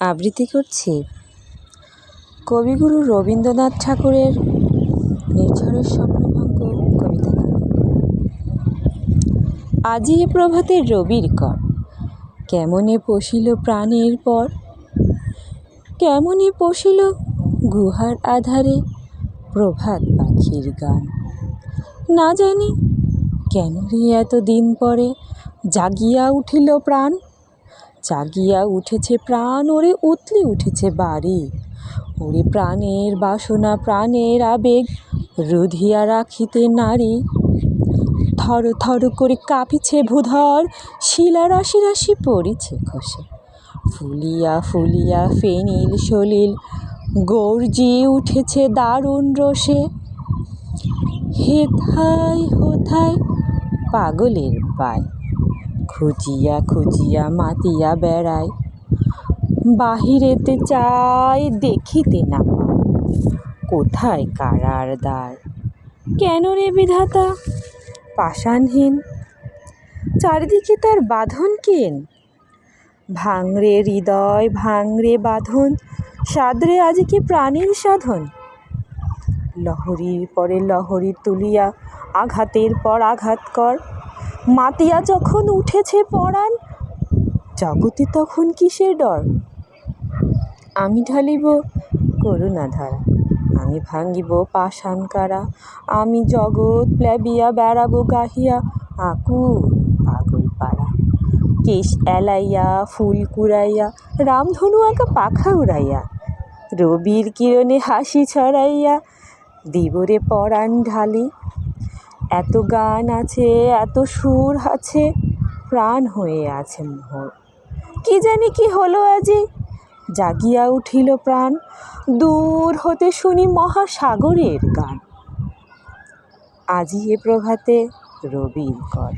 আবৃত্তি করছি কবিগুরু রবীন্দ্রনাথ ঠাকুরের নির্ঝরের স্বপ্নভঙ্গ কবিতা। আজি এ প্রভাতে রবির কর, কেমনে পশিল প্রাণের পর, কেমনে পশিল গুহার আধারে প্রভাত পাখির গান। না জানি কেন রে এত দিন পরে জাগিয়া উঠিল প্রাণ, জাগিয়া উঠেছে প্রাণ, ওরে উতলে উঠেছে বাড়ি, ওরে প্রাণের বাসনা প্রাণের আবেগ রুধিয়া রাখিতে নারী। থর থর করে কাঁপিছে ভূধর, শিলা রাশি রাশি পড়িছে খসে, ফুলিয়া ফুলিয়া ফেনিল সলিল গর্জিয়ে উঠেছে দারুণ রোষে। হেথায় হোথায় পাগলের পায়, খুঁজিয়া খুঁজিয়া মাতিয়া বেড়ায়, বাহিরেতে চায় দেখিতে না পায়, কোথায় কারার দ্বার। কেন রে বিধাতা পাষাণহীন, চারিদিকে তার বাঁধন কেন। ভাঙরে হৃদয় ভাঙরে বাঁধন, সাদরে আজি কি প্রাণীর সাধন। লহরীর পরে লহরী তুলিয়া আঘাতের পর আঘাত কর, মাতিয়া যখন উঠেছে পরাণ, জগতে তখন কিসের ডর। আমি ঢালিব করুণা ধারা, আমি ভাঙ্গিব পাষাণ কারা, আমি জগৎ প্লাবিয়া বেড়াবো গাহিয়া আকুল পাগল পাড়া। কেশ এলাইয়া ফুল কুড়াইয়া রামধনু আঁকা পাখা উড়াইয়া, রবির কিরণে হাসি ছড়াইয়া দিবরে পরাণ ঢালি। এত গান আছে এত সুর আছে, প্রাণ হয়ে আছে মোহর। কি জানি কি হলো আজি, জাগিয়া উঠিল প্রাণ, দূর হতে শুনি মহাসাগরের গান। আজি এ প্রভাতে রবির কর।